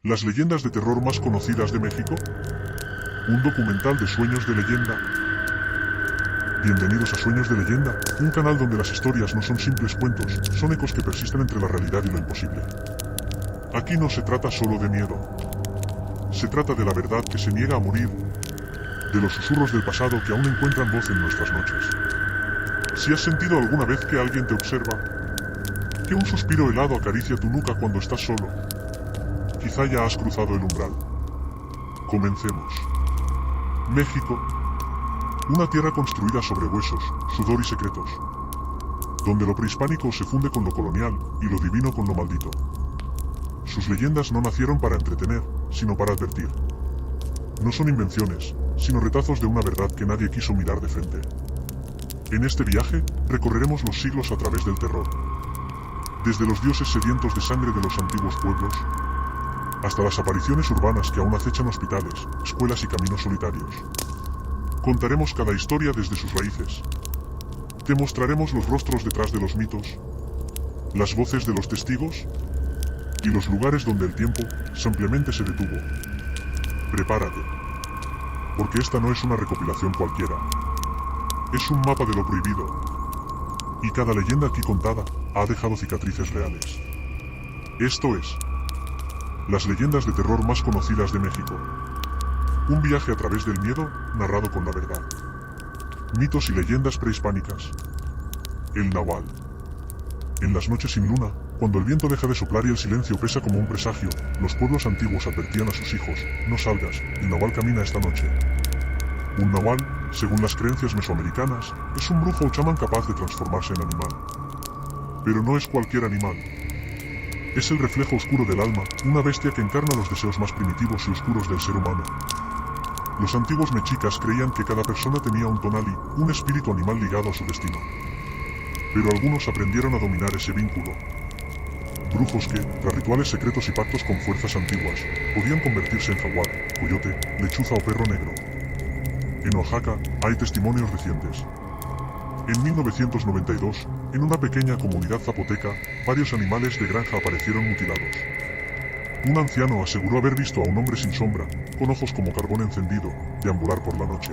Las leyendas de terror más conocidas de México. Un documental de Sueños de Leyenda. Bienvenidos a Sueños de Leyenda, un canal donde las historias no son simples cuentos, son ecos que persisten entre la realidad y lo imposible. Aquí no se trata solo de miedo. Se trata de la verdad que se niega a morir, de los susurros del pasado que aún encuentran voz en nuestras noches. Si has sentido alguna vez que alguien te observa, que un suspiro helado acaricia tu nuca cuando estás solo, quizá ya has cruzado el umbral. Comencemos. México. Una tierra construida sobre huesos, sudor y secretos. Donde lo prehispánico se funde con lo colonial y lo divino con lo maldito. Sus leyendas no nacieron para entretener, sino para advertir. No son invenciones, sino retazos de una verdad que nadie quiso mirar de frente. En este viaje, recorreremos los siglos a través del terror. Desde los dioses sedientos de sangre de los antiguos pueblos, hasta las apariciones urbanas que aún acechan hospitales, escuelas y caminos solitarios. Contaremos cada historia desde sus raíces. Te mostraremos los rostros detrás de los mitos, las voces de los testigos y los lugares donde el tiempo simplemente se detuvo. Prepárate, porque esta no es una recopilación cualquiera. Es un mapa de lo prohibido. Y cada leyenda aquí contada ha dejado cicatrices reales. Esto es las leyendas de terror más conocidas de México. Un viaje a través del miedo, narrado con la verdad. Mitos y leyendas prehispánicas. El Nahual. En las noches sin luna, cuando el viento deja de soplar y el silencio pesa como un presagio, los pueblos antiguos advertían a sus hijos: no salgas, el Nahual camina esta noche. Un Nahual, según las creencias mesoamericanas, es un brujo o chamán capaz de transformarse en animal. Pero no es cualquier animal. Es el reflejo oscuro del alma, una bestia que encarna los deseos más primitivos y oscuros del ser humano. Los antiguos mexicas creían que cada persona tenía un tonali, un espíritu animal ligado a su destino. Pero algunos aprendieron a dominar ese vínculo. Brujos que, tras rituales secretos y pactos con fuerzas antiguas, podían convertirse en jaguar, coyote, lechuza o perro negro. En Oaxaca, hay testimonios recientes. En 1992, en una pequeña comunidad zapoteca, varios animales de granja aparecieron mutilados. Un anciano aseguró haber visto a un hombre sin sombra, con ojos como carbón encendido, deambular por la noche.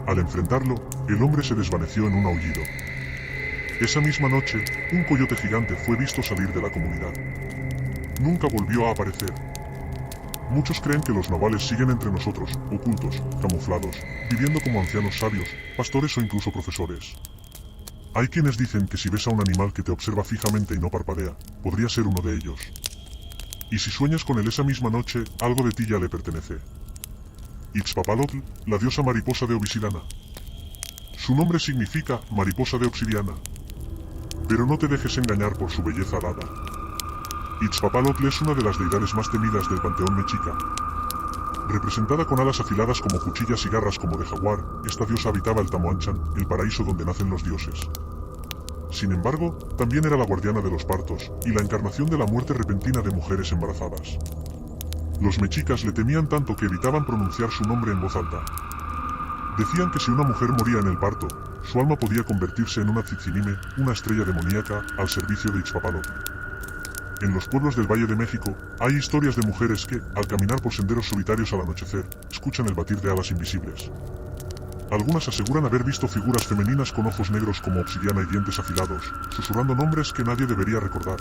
Al enfrentarlo, el hombre se desvaneció en un aullido. Esa misma noche, un coyote gigante fue visto salir de la comunidad. Nunca volvió a aparecer. Muchos creen que los nahuales siguen entre nosotros, ocultos, camuflados, viviendo como ancianos sabios, pastores o incluso profesores. Hay quienes dicen que si ves a un animal que te observa fijamente y no parpadea, podría ser uno de ellos. Y si sueñas con él esa misma noche, algo de ti ya le pertenece. Ixpapalotl, la diosa mariposa de Obsidiana. Su nombre significa mariposa de obsidiana. Pero no te dejes engañar por su belleza alada. Ixpapalotl es una de las deidades más temidas del panteón mexica. Representada con alas afiladas como cuchillas y garras como de jaguar, esta diosa habitaba el Tamuanchan, el paraíso donde nacen los dioses. Sin embargo, también era la guardiana de los partos, y la encarnación de la muerte repentina de mujeres embarazadas. Los mexicas le temían tanto que evitaban pronunciar su nombre en voz alta. Decían que si una mujer moría en el parto, su alma podía convertirse en una tzitzinime, una estrella demoníaca, al servicio de Ixpapalotl. En los pueblos del Valle de México, hay historias de mujeres que, al caminar por senderos solitarios al anochecer, escuchan el batir de alas invisibles. Algunas aseguran haber visto figuras femeninas con ojos negros como obsidiana y dientes afilados, susurrando nombres que nadie debería recordar.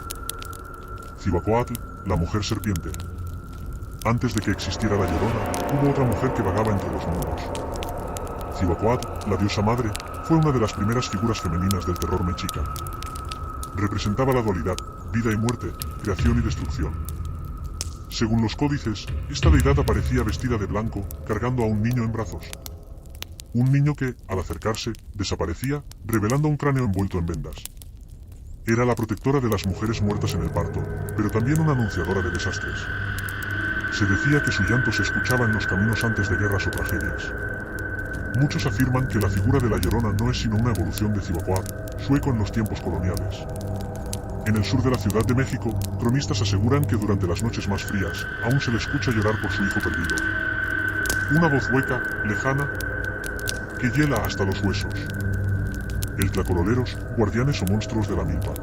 Cibacoatl, la mujer serpiente. Antes de que existiera la Llorona, hubo otra mujer que vagaba entre los mundos. Cibacoatl, la diosa madre, fue una de las primeras figuras femeninas del terror mexica. Representaba la dualidad, vida y muerte, creación y destrucción. Según los códices, esta deidad aparecía vestida de blanco, cargando a un niño en brazos. Un niño que, al acercarse, desaparecía, revelando un cráneo envuelto en vendas. Era la protectora de las mujeres muertas en el parto, pero también una anunciadora de desastres. Se decía que su llanto se escuchaba en los caminos antes de guerras o tragedias. Muchos afirman que la figura de la Llorona no es sino una evolución de Cibacoatl, sueco en los tiempos coloniales. En el sur de la Ciudad de México, cronistas aseguran que durante las noches más frías, aún se le escucha llorar por su hijo perdido. Una voz hueca, lejana, que hiela hasta los huesos. El tlacololeros, guardianes o monstruos de la milpa.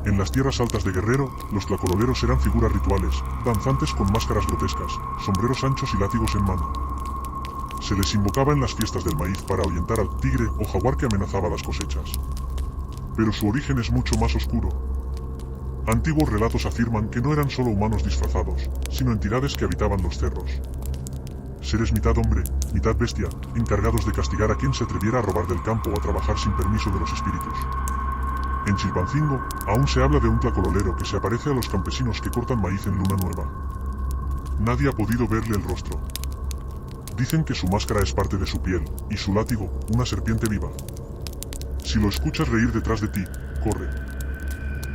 En las tierras altas de Guerrero, los tlacololeros eran figuras rituales, danzantes con máscaras grotescas, sombreros anchos y látigos en mano. Se les invocaba en las fiestas del maíz para ahuyentar al tigre o jaguar que amenazaba las cosechas. Pero su origen es mucho más oscuro. Antiguos relatos afirman que no eran solo humanos disfrazados, sino entidades que habitaban los cerros. Seres mitad hombre, mitad bestia, encargados de castigar a quien se atreviera a robar del campo o a trabajar sin permiso de los espíritus. En Chilpancingo, aún se habla de un tlacololero que se aparece a los campesinos que cortan maíz en luna nueva. Nadie ha podido verle el rostro. Dicen que su máscara es parte de su piel, y su látigo, una serpiente viva. Si lo escuchas reír detrás de ti, corre.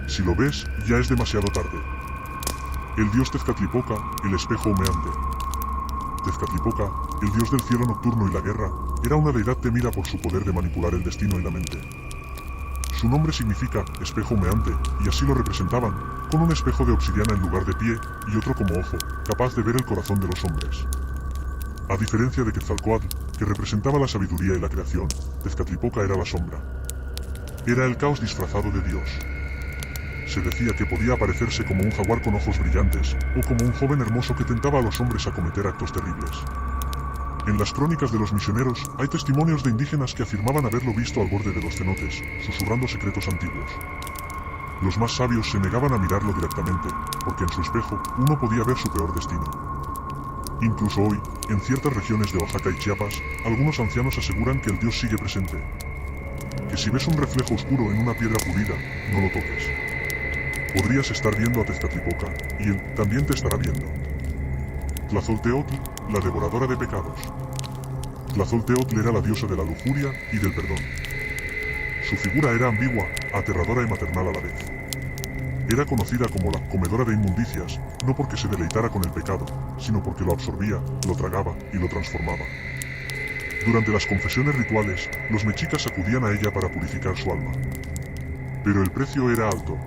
Si lo ves, ya es demasiado tarde. El dios Tezcatlipoca, el espejo humeante. Tezcatlipoca, el dios del cielo nocturno y la guerra, era una deidad temida por su poder de manipular el destino y la mente. Su nombre significa espejo humeante, y así lo representaban, con un espejo de obsidiana en lugar de pie, y otro como ojo, capaz de ver el corazón de los hombres. A diferencia de Quetzalcóatl, que representaba la sabiduría y la creación, Tezcatlipoca era la sombra. Era el caos disfrazado de Dios. Se decía que podía aparecerse como un jaguar con ojos brillantes, o como un joven hermoso que tentaba a los hombres a cometer actos terribles. En las crónicas de los misioneros, hay testimonios de indígenas que afirmaban haberlo visto al borde de los cenotes, susurrando secretos antiguos. Los más sabios se negaban a mirarlo directamente, porque en su espejo, uno podía ver su peor destino. Incluso hoy, en ciertas regiones de Oaxaca y Chiapas, algunos ancianos aseguran que el dios sigue presente. Que si ves un reflejo oscuro en una piedra pulida, no lo toques. Podrías estar viendo a Tezcatlipoca, y él también te estará viendo. Tlazolteotl, la devoradora de pecados. Tlazolteotl era la diosa de la lujuria y del perdón. Su figura era ambigua, aterradora y maternal a la vez. Era conocida como la comedora de inmundicias, no porque se deleitara con el pecado, sino porque lo absorbía, lo tragaba y lo transformaba. Durante las confesiones rituales, los mexicas acudían a ella para purificar su alma. Pero el precio era alto.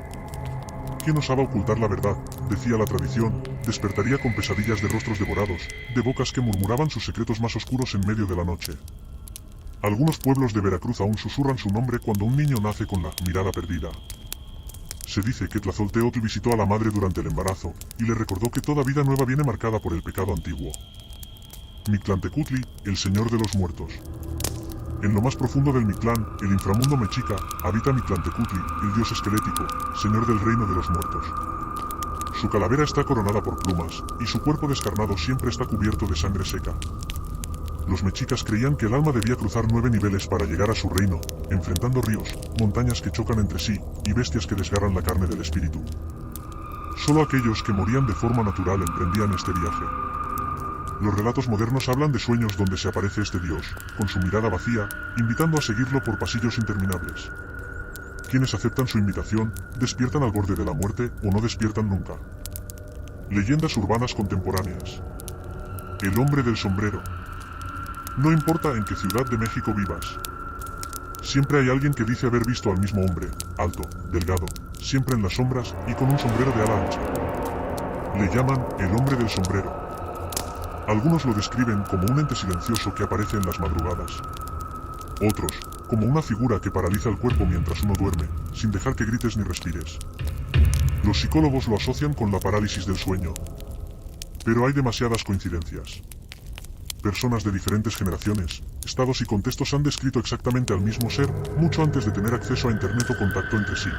Quien osaba ocultar la verdad, decía la tradición, despertaría con pesadillas de rostros devorados, de bocas que murmuraban sus secretos más oscuros en medio de la noche. Algunos pueblos de Veracruz aún susurran su nombre cuando un niño nace con la mirada perdida. Se dice que Tlazolteotl visitó a la madre durante el embarazo, y le recordó que toda vida nueva viene marcada por el pecado antiguo. Mictlantecutli, el señor de los muertos. En lo más profundo del Mictlán, el inframundo mexica, habita Mictlantecutli, el dios esquelético, señor del reino de los muertos. Su calavera está coronada por plumas, y su cuerpo descarnado siempre está cubierto de sangre seca. Los mexicas creían que el alma debía cruzar 9 niveles para llegar a su reino, enfrentando ríos, montañas que chocan entre sí, y bestias que desgarran la carne del espíritu. Solo aquellos que morían de forma natural emprendían este viaje. Los relatos modernos hablan de sueños donde se aparece este dios, con su mirada vacía, invitando a seguirlo por pasillos interminables. Quienes aceptan su invitación, despiertan al borde de la muerte o no despiertan nunca. Leyendas urbanas contemporáneas. El hombre del sombrero. No importa en qué ciudad de México vivas. Siempre hay alguien que dice haber visto al mismo hombre, alto, delgado, siempre en las sombras y con un sombrero de ala ancha. Le llaman el hombre del sombrero. Algunos lo describen como un ente silencioso que aparece en las madrugadas. Otros, como una figura que paraliza el cuerpo mientras uno duerme, sin dejar que grites ni respires. Los psicólogos lo asocian con la parálisis del sueño. Pero hay demasiadas coincidencias. Personas de diferentes generaciones, estados y contextos han descrito exactamente al mismo ser, mucho antes de tener acceso a internet o contacto entre sí.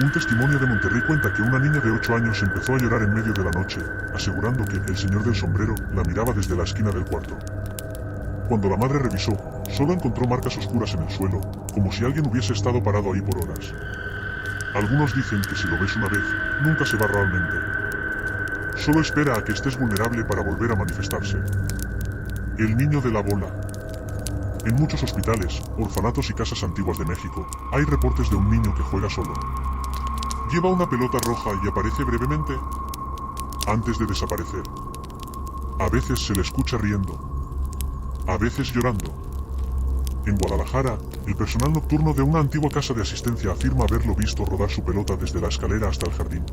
Un testimonio de Monterrey cuenta que una niña de 8 años empezó a llorar en medio de la noche, asegurando que el señor del sombrero la miraba desde la esquina del cuarto. Cuando la madre revisó, solo encontró marcas oscuras en el suelo, como si alguien hubiese estado parado ahí por horas. Algunos dicen que si lo ves una vez, nunca se va realmente. Solo espera a que estés vulnerable para volver a manifestarse. El niño de la bola. En muchos hospitales, orfanatos y casas antiguas de México, hay reportes de un niño que juega solo. Lleva una pelota roja y aparece brevemente, antes de desaparecer. A veces se le escucha riendo, a veces llorando. En Guadalajara, el personal nocturno de una antigua casa de asistencia afirma haberlo visto rodar su pelota desde la escalera hasta el jardín.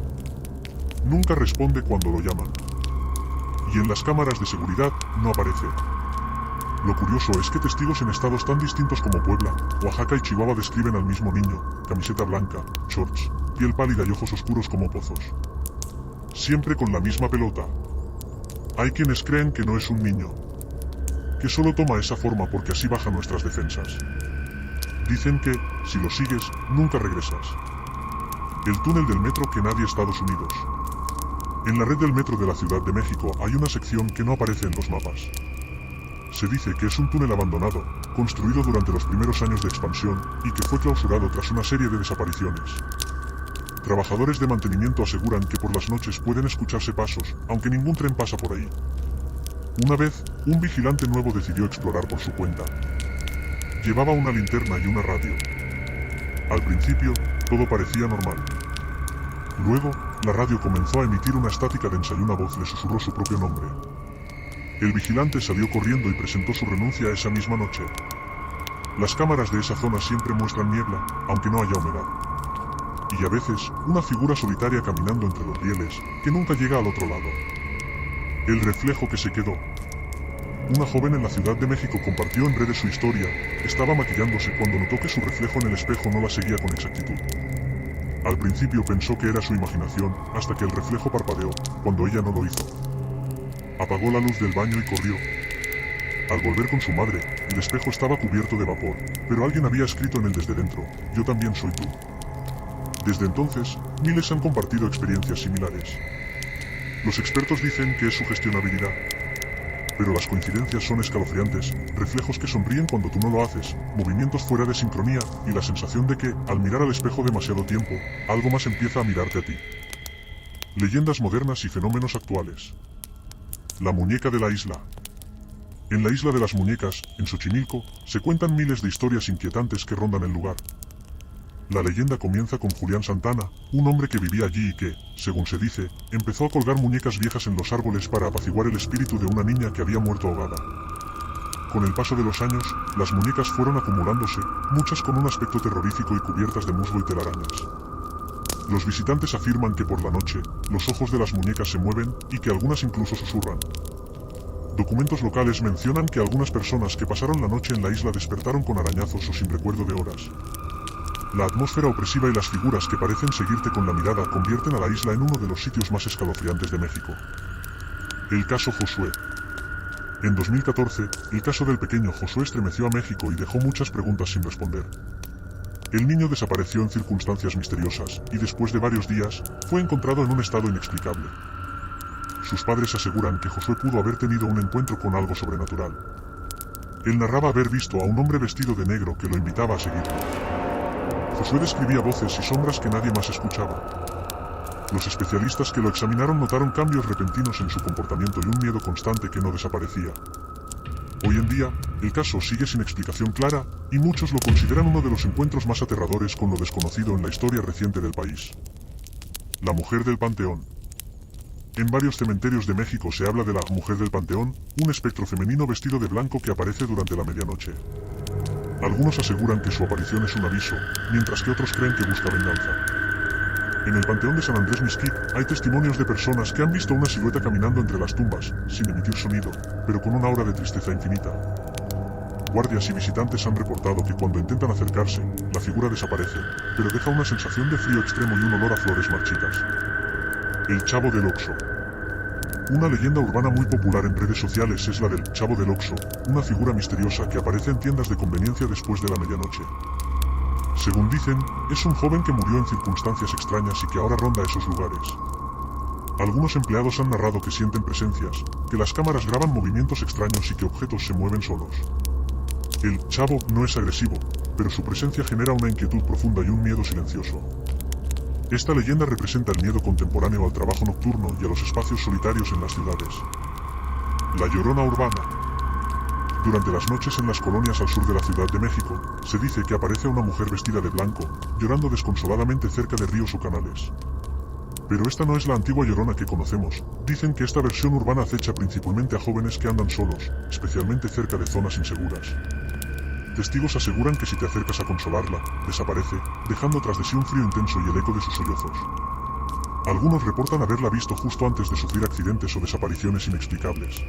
Nunca responde cuando lo llaman. Y en las cámaras de seguridad, no aparece. Lo curioso es que testigos en estados tan distintos como Puebla, Oaxaca y Chihuahua describen al mismo niño, camiseta blanca, shorts, piel pálida y ojos oscuros como pozos. Siempre con la misma pelota. Hay quienes creen que no es un niño, que solo toma esa forma porque así baja nuestras defensas. Dicen que, si lo sigues, nunca regresas. El túnel del metro que nadie Estados Unidos. En la red del metro de la Ciudad de México hay una sección que no aparece en los mapas. Se dice que es un túnel abandonado, construido durante los primeros años de expansión, y que fue clausurado tras una serie de desapariciones. Trabajadores de mantenimiento aseguran que por las noches pueden escucharse pasos, aunque ningún tren pasa por ahí. Una vez, un vigilante nuevo decidió explorar por su cuenta. Llevaba una linterna y una radio. Al principio, todo parecía normal. Luego, la radio comenzó a emitir una estática densa y una voz le susurró su propio nombre. El vigilante salió corriendo y presentó su renuncia esa misma noche. Las cámaras de esa zona siempre muestran niebla, aunque no haya humedad. Y a veces, una figura solitaria caminando entre los rieles, que nunca llega al otro lado. El reflejo que se quedó. Una joven en la Ciudad de México compartió en redes su historia. Estaba maquillándose cuando notó que su reflejo en el espejo no la seguía con exactitud. Al principio pensó que era su imaginación, hasta que el reflejo parpadeó, cuando ella no lo hizo. Apagó la luz del baño y corrió. Al volver con su madre, el espejo estaba cubierto de vapor, pero alguien había escrito en él desde dentro: "Yo también soy tú". Desde entonces, miles han compartido experiencias similares. Los expertos dicen que es sugestionabilidad. Pero las coincidencias son escalofriantes, reflejos que sonríen cuando tú no lo haces, movimientos fuera de sincronía, y la sensación de que, al mirar al espejo demasiado tiempo, algo más empieza a mirarte a ti. Leyendas modernas y fenómenos actuales. La muñeca de la isla. En la isla de las muñecas, en Xochimilco, se cuentan miles de historias inquietantes que rondan el lugar. La leyenda comienza con Julián Santana, un hombre que vivía allí y que, según se dice, empezó a colgar muñecas viejas en los árboles para apaciguar el espíritu de una niña que había muerto ahogada. Con el paso de los años, las muñecas fueron acumulándose, muchas con un aspecto terrorífico y cubiertas de musgo y telarañas. Los visitantes afirman que por la noche, los ojos de las muñecas se mueven, y que algunas incluso susurran. Documentos locales mencionan que algunas personas que pasaron la noche en la isla despertaron con arañazos o sin recuerdo de horas. La atmósfera opresiva y las figuras que parecen seguirte con la mirada convierten a la isla en uno de los sitios más escalofriantes de México. El caso Josué. En 2014, el caso del pequeño Josué estremeció a México y dejó muchas preguntas sin responder. El niño desapareció en circunstancias misteriosas, y después de varios días, fue encontrado en un estado inexplicable. Sus padres aseguran que Josué pudo haber tenido un encuentro con algo sobrenatural. Él narraba haber visto a un hombre vestido de negro que lo invitaba a seguirlo. Josué describía voces y sombras que nadie más escuchaba. Los especialistas que lo examinaron notaron cambios repentinos en su comportamiento y un miedo constante que no desaparecía. Hoy en día, el caso sigue sin explicación clara, y muchos lo consideran uno de los encuentros más aterradores con lo desconocido en la historia reciente del país. La mujer del panteón. En varios cementerios de México se habla de la mujer del panteón, un espectro femenino vestido de blanco que aparece durante la medianoche. Algunos aseguran que su aparición es un aviso, mientras que otros creen que busca venganza. En el Panteón de San Andrés Mixquic, hay testimonios de personas que han visto una silueta caminando entre las tumbas, sin emitir sonido, pero con una aura de tristeza infinita. Guardias y visitantes han reportado que cuando intentan acercarse, la figura desaparece, pero deja una sensación de frío extremo y un olor a flores marchitas. El Chavo del Oxxo. Una leyenda urbana muy popular en redes sociales es la del Chavo del Oxxo, una figura misteriosa que aparece en tiendas de conveniencia después de la medianoche. Según dicen, es un joven que murió en circunstancias extrañas y que ahora ronda esos lugares. Algunos empleados han narrado que sienten presencias, que las cámaras graban movimientos extraños y que objetos se mueven solos. El Chavo no es agresivo, pero su presencia genera una inquietud profunda y un miedo silencioso. Esta leyenda representa el miedo contemporáneo al trabajo nocturno y a los espacios solitarios en las ciudades. La Llorona urbana. Durante las noches en las colonias al sur de la Ciudad de México, se dice que aparece una mujer vestida de blanco, llorando desconsoladamente cerca de ríos o canales. Pero esta no es la antigua Llorona que conocemos. Dicen que esta versión urbana acecha principalmente a jóvenes que andan solos, especialmente cerca de zonas inseguras. Testigos aseguran que si te acercas a consolarla, desaparece, dejando tras de sí un frío intenso y el eco de sus sollozos. Algunos reportan haberla visto justo antes de sufrir accidentes o desapariciones inexplicables.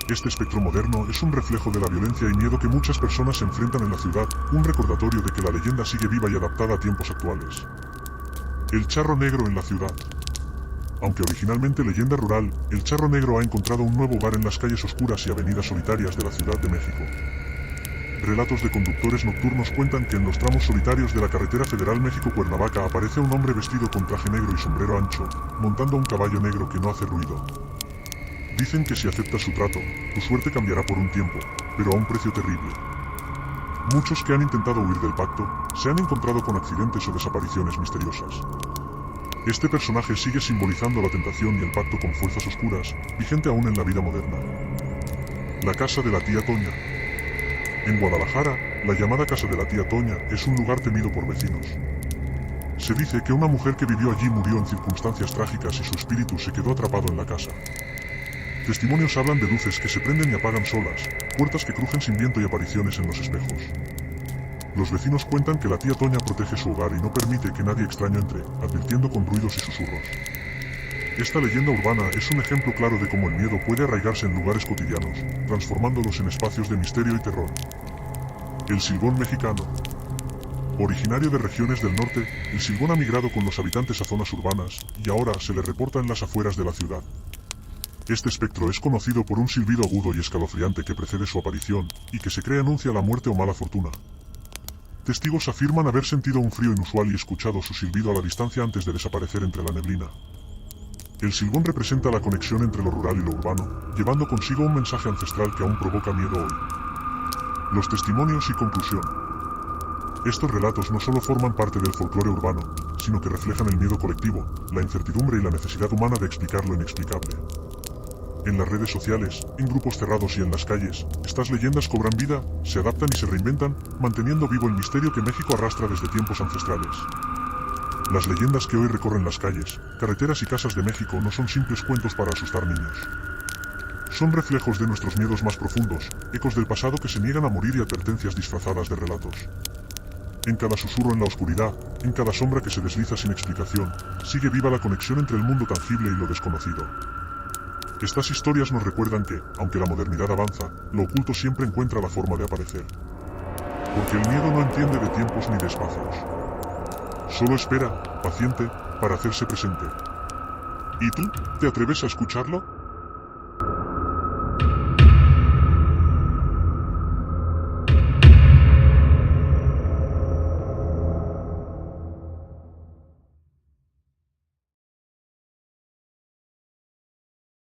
Este espectro moderno es un reflejo de la violencia y miedo que muchas personas enfrentan en la ciudad, un recordatorio de que la leyenda sigue viva y adaptada a tiempos actuales. El charro negro en la ciudad. Aunque originalmente leyenda rural, el charro negro ha encontrado un nuevo hogar en las calles oscuras y avenidas solitarias de la Ciudad de México. Relatos de conductores nocturnos cuentan que en los tramos solitarios de la carretera federal México-Cuernavaca aparece un hombre vestido con traje negro y sombrero ancho, montando un caballo negro que no hace ruido. Dicen que si aceptas su trato, tu suerte cambiará por un tiempo, pero a un precio terrible. Muchos que han intentado huir del pacto, se han encontrado con accidentes o desapariciones misteriosas. Este personaje sigue simbolizando la tentación y el pacto con fuerzas oscuras, vigente aún en la vida moderna. La casa de la tía Toña. En Guadalajara, la llamada casa de la tía Toña es un lugar temido por vecinos. Se dice que una mujer que vivió allí murió en circunstancias trágicas y su espíritu se quedó atrapado en la casa. Testimonios hablan de luces que se prenden y apagan solas, puertas que crujen sin viento y apariciones en los espejos. Los vecinos cuentan que la tía Toña protege su hogar y no permite que nadie extraño entre, advirtiendo con ruidos y susurros. Esta leyenda urbana es un ejemplo claro de cómo el miedo puede arraigarse en lugares cotidianos, transformándolos en espacios de misterio y terror. El silbón mexicano. Originario de regiones del norte, el silbón ha migrado con los habitantes a zonas urbanas, y ahora se le reporta en las afueras de la ciudad. Este espectro es conocido por un silbido agudo y escalofriante que precede su aparición, y que se cree anuncia la muerte o mala fortuna. Testigos afirman haber sentido un frío inusual y escuchado su silbido a la distancia antes de desaparecer entre la neblina. El silbón representa la conexión entre lo rural y lo urbano, llevando consigo un mensaje ancestral que aún provoca miedo hoy. Los testimonios y conclusión. Estos relatos no solo forman parte del folclore urbano, sino que reflejan el miedo colectivo, la incertidumbre y la necesidad humana de explicar lo inexplicable. En las redes sociales, en grupos cerrados y en las calles, estas leyendas cobran vida, se adaptan y se reinventan, manteniendo vivo el misterio que México arrastra desde tiempos ancestrales. Las leyendas que hoy recorren las calles, carreteras y casas de México no son simples cuentos para asustar niños. Son reflejos de nuestros miedos más profundos, ecos del pasado que se niegan a morir y advertencias disfrazadas de relatos. En cada susurro en la oscuridad, en cada sombra que se desliza sin explicación, sigue viva la conexión entre el mundo tangible y lo desconocido. Estas historias nos recuerdan que, aunque la modernidad avanza, lo oculto siempre encuentra la forma de aparecer. Porque el miedo no entiende de tiempos ni de espacios. Solo espera, paciente, para hacerse presente. ¿Y tú, te atreves a escucharlo?